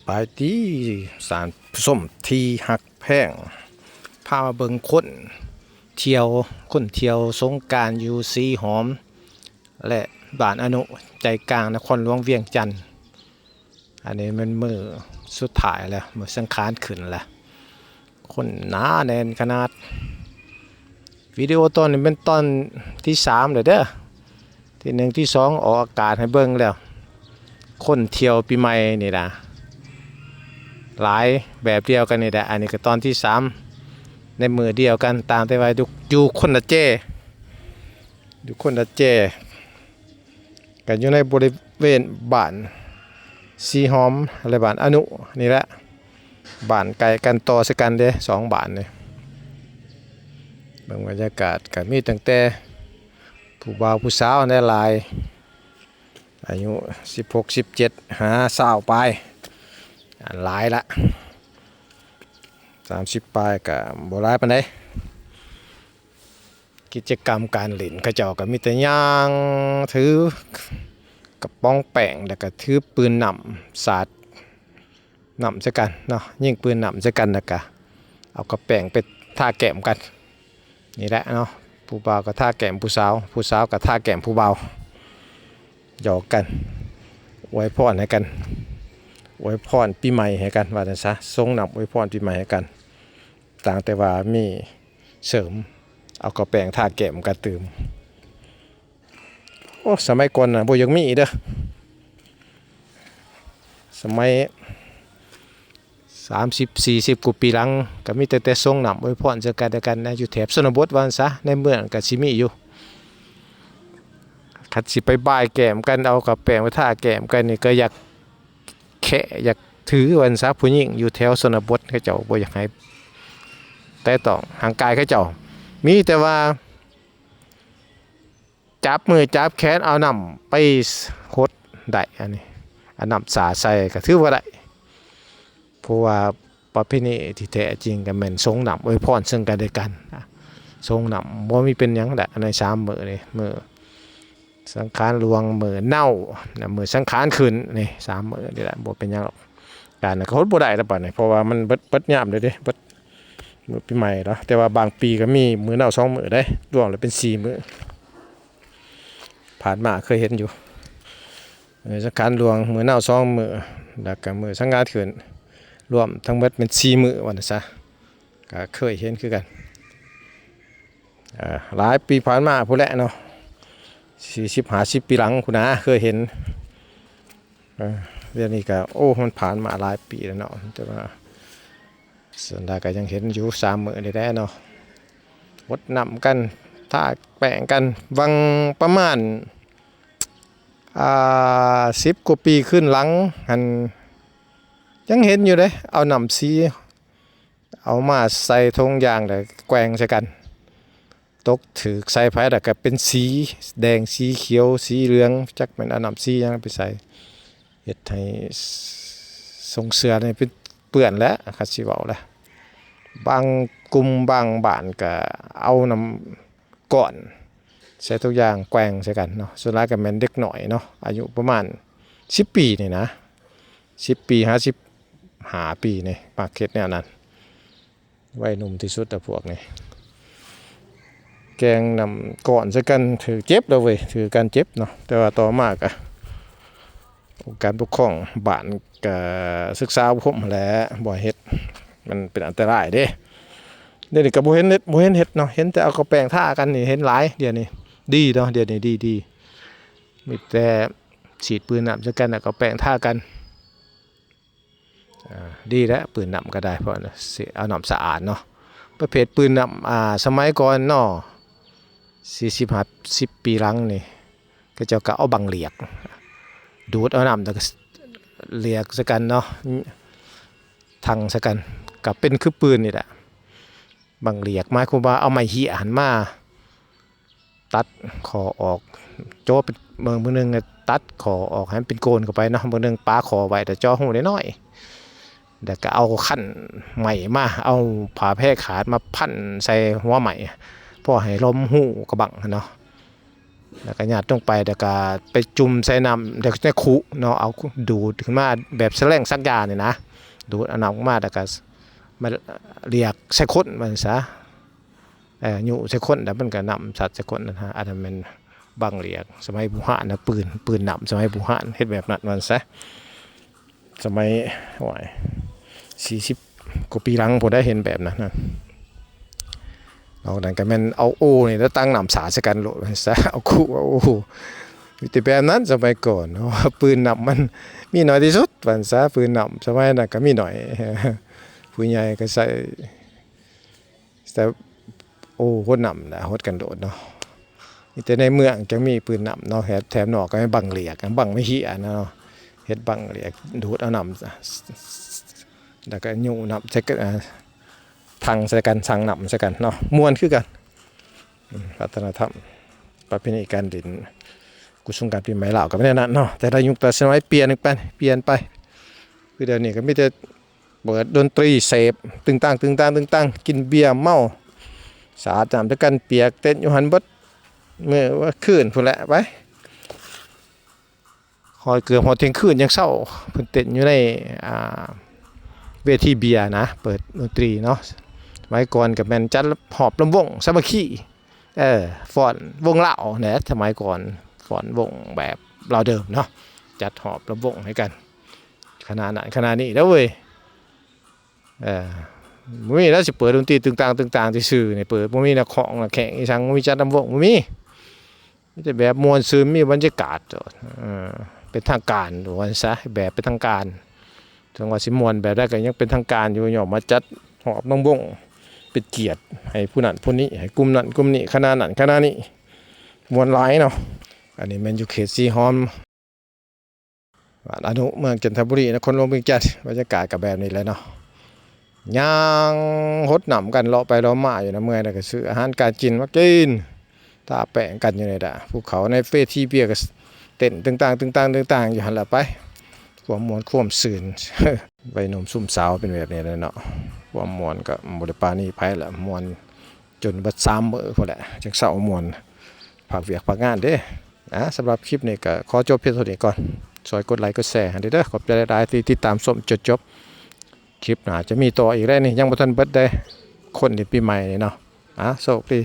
บายดีสารส้มทีหักแพงพามาเบิงคนเที่ยวสงกรานต์อยู่สีหอมและบ้านอนุใจกลางนครหลวงเวียงจันทน์อันนี้มันมือสุดท้ายแล้วมือสังขารขึ้นแล้วคนหนาแน่นขนาดวิดีโอตอนนี้เป็นตอนที่3เลยเด้อที่1ที่2ออกอากาศให้เบิ่งแล้วคนเที่ยวปีใหม่นี่นะหลายแบบเดียวกันนี่แหละอันนี้ก็ตอนที่3ในมือเดียวกันตามแต่ว่าอยู่คนละเจ้กันอยู่ในบริเวณบ้านสีหอมอะไรบ้านอนุนี่แหละบ้านไกลกันต่อสกันเด้2บ้านนี่บรรยากาศก็มีตั้งแต่ผู้บ่าวผู้สาวในหลายอายุ16 17หา20ปลายหลายละ30ปลายก็บ่หลายปานใดกิจกรรมการเล่นเขาเจ้าก็มีแต่ย่างถือกระป๋องแป้งแล้วก็ถือปืนน้ำสาดน้ำใส่กันเนาะยิงปืนน้ำใส่กันแล้วก็เอากระแป้งไปทาแก้มกันนี่แหละเนาะผู้บ่าวก็ทาแก้มผู้สาวก็ทาแก้มผู้บ่าวหยอกกันอวยพรให้กันอวยพรปีใหม่ให้กันว่าจังซะทรงนำอวยพรปีใหม่ให้กันต่างแต่ว่ามีเสริมเอากระแป้งทาแก้มกันตื่มโอ้สมัยก่อนน่ะบ่ยังมีเด้อสมัย30-40กว่าปีหลังก็มีแต่ทรงนำอวยพรซึ่งกันและกันนะอยู่แถบชนบทว่าจังซะในเมืองก็สิมีอยู่คันสิไปบ่ายแก้มกันเอากระแป้งไปทาแก้มกันนี่ก็อยากถือวันซะผู้หญิงอยู่แถวชนบทเขาเจ้าบ่อยากให้แต่ต้องห่างกายเขาเจ้ามีแต่ว่าจับมือจับแขนเอาน้ำไปหดได้อันนี้เอาน้ำสาดใส่ก็ถือว่าได้เพราะว่าประเพณีที่แท้จริงก็แม่นทรงน้ำอวยพรซึ่งกันและกันทรงน้ำบ่มีเป็นหยังแหละใน3มื้อนี่มื้อสังขารหลวงมื้อเน่ามื้อสังขารขึ้นนี่3มื้อนี่แหละบ่เป็นหยังหรอกการก็ฮดบ่ได้แล้วบัดนี้เพราะว่ามันเบิดยามเลยเด้เบิดมื้อปีใหม่เนาะแต่ว่าบางปีก็มีมื้อเน่า2มื้อได้รวมแล้วเป็น4มื้อผ่านมาเคยเห็นอยู่สังขารหลวงมื้อเน่า2มื้อแล้วก็มื้อสังขารขึ้นรวมทั้งหมดเป็น4มื้อว่าซั่นซะก็เคยเห็นคือกันหลายปีผ่านมาพุ่นแหละเนาะ40-50 ปีหลังคุณนะเคยเห็นเรื่องนี้ก็โอ้มันผ่านมาหลายปีแล้วเนาะแต่ว่าส่วนใหญ่ก็ยังเห็นอยู่3มื้อนี่แหละเนาะวดน้ำกันทาแป้งกันวังประมาณ10 กว่าปีขึ้นหลังหันยังเห็นอยู่เลยเอาน้ำสีเอามาใส่ธงยางแล้วแกว่งใส่กันตกถือใส่ไผ่แล้วก็เป็นสีแดงสีเขียวสีเหลืองจักเป็นเอาน้ำสียังไปใส่เฮ็ดให้ทรงเสื้อนี่เป็นเปื้อนแล้วคันสิเว้าแล้วบางกลุ่มบางบ้านก็เอาน้ำก้อนใส่ทุกอย่างแกว่งใส่กันเนาะส่วนหลายก็แม่นเด็กน้อยเนาะอายุประมาณ10 ปีนี่นะ10 ปี55 ปีนี่ปากเฮ็ดแนวนั้นวัยหนุ่มที่สุดแต่พวกนี้แกงนำก่อนใส่กันถือเจ็บแล้วเว้ยถือการเจ็บเนาะแต่ว่าต่อมาก็การปกครองบ้านก็ศึกษาผมแหละบ่เฮ็ดมันเป็นอันตรายเด้เดี๋ยวนี้ก็บ่เห็นเฮ็ดเนาะเห็นแต่เอากระแป้งทากันนี่เห็นหลายเดี๋ยวนี้ดีเนาะเดี๋ยวนี้ดีมีแต่ฉีดปืนน้ำใส่กันแล้วก็แป้งทากันดีแล้วปืนน้ำก็ได้เพราะเอาน้ำสะอาดเนาะประเภทปืนน้ำสมัยก่อนเนาะ40-50 ปีหลังนี่ก็เจ้าก็เอาบังเหลียกดูดเอาน้ำแล้วก็เหลียกใส่กันเนาะทังใส่กันกับเป็นคือปืนนี่แหละบังเหลียกหมายความว่าเอาไม้เหี้ยหันมาตัดคอออกโจ้เป็นมือนึงตัดคอออกให้มันเป็นโกนเข้าไปเนาะมือนึงปาคอไว้แต่จ่อหูน้อยๆแล้วก็เอาขั้นใหม่มาเอาผ้าแพร่ขาดมาพันใส่หัวใหม่พอให้ลมหูกระบังเนาะ แล้วก็หยาดลงไปแล้วก็ไปจุ่มใส่น้ำเดี๋ยวในคุเนาะเอาดูดขึ้นมาแบบแสลงสักยาเนี่ยนะดูดเอาน้ำออกมาแล้วก็มาเรียกใส่คนมันซะอยู่ใส่คนแล้วมันก็นำสัตว์ใส่คนนะฮะอันนั้นมันบังเรียกสมัยบุหะนะปืนนำสมัยบุหะเฮ็ดแบบนั้นมันซะสมัยโอ้ย40 กว่าปีหลังผมได้เห็นแบบนั้นนะเอาดันก็แม่นเอาโอ้นี่แล้วตั้งน้ำสาใส่กันโหลดมันซะเอาคู่เอาโอ้มีแต่แบบนั้นสมัยก่อนเพราะว่าปืนนำมันมีน้อยที่สุดมันซะปืนนำสมัยนั้นก็มีหน่อยผู้ใหญ่ก็ใส่แต่โอ้โหนำนะโหดกันโดดเนาะแต่ในเมืองจะมีปืนนำเนาะแถมนอกก็ไม่บังเหลียกบังไม่เหี้ยเนาะเฮ็ดบังเหลียกดูดเอานำแล้วก็ยูนำใช้กันทางใส่กันทางนำใส่กันเนาะมวนคือกันวัฒนธรรมประเพณีการดินกุศลการปีใหม่ลาวก็ไม่ได้นั่นเนาะแต่ละยุคแต่สมัยเปลี่ยนไปคือเดี๋ยวนี้ก็มีแต่เปิดดนตรีเสพตึงตังกินเบียร์เมาสาดน้ำด้วยกันเปียกเต้นอยู่หันเบิดเมื่อว่าคืนพุ่นแหละไปหอยเกือบหอเที่ยงคืนยังเศร้าเพิ่นเต้นอยู่ในเวทีเบียร์นะเปิดดนตรีเนาะสมัยก่อนกับแม่นจัดหอบลำวงสามัคคีฟ้อนวงเหล้าเนี่ยสมัยก่อนฟ้อนวงแบบเราเดิมเนาะจัดหอบลำวงให้กันขนาดนั้นขนาดนี้แล้วเว้ยบ่มีแล้วสิเปิดดนตรีตึงต่างซื่อนี่เปิดบ่มีนักของนักแข่งอีสังบ่มีจัดลำวงบ่มีแต่แบบม่วนซื่นมีบรรยากาศเป็นทางการว่าซะแบบเป็นทางการจังว่าสิม่วนแบบได้ก็ยังเป็นทางการอยู่ย่อมาจัดหอบลำวงเป็นเกียรติให้ผู้นั้นผู้นี้ให้กลุ่มนั้นกลุ่มนี้คณะนั้นคณะนี้ม่วนหลายเนาะอันนี้แม่นอยู่เขตสีหอมบ้านอนุเมืองจันทบุรีนครหลวงเวียงจันทร์บรรยากาศก็แบบนี้แหละเนาะย่างหดหนำกันเลาะไปเลาะมาอยู่นะเมื่อยแล้วก็ซื้ออาหารการกินมากินตาแปะกันอยู่นี่แหละภูเขาในเฟทีเบียก็เต้นต่างอยู่หั่นล่ะไปความม่วนความซื่นวัยหนุ่มซุ่มสาวเป็นแบบนี้แหละเนาะความม่วนก็บ่ได้ปานนี้ไผละม่วนจนบัด3มื้อพุ่นแหละจังเช้าม่วนภาคเวียกภาคงานเด้สำหรับคลิปนี้ก็ขอจบเพียงเท่านี้ก่อนช่วยกดไลค์กดแชร์ให้เด้อขอบใจหลายๆที่ติดตามชมจนจบคลิปหน้าจะมีต่ออีกแล้วนี่ยังบ่ทันเบิดได้คนในปีใหม่นี่เนาะโชคดี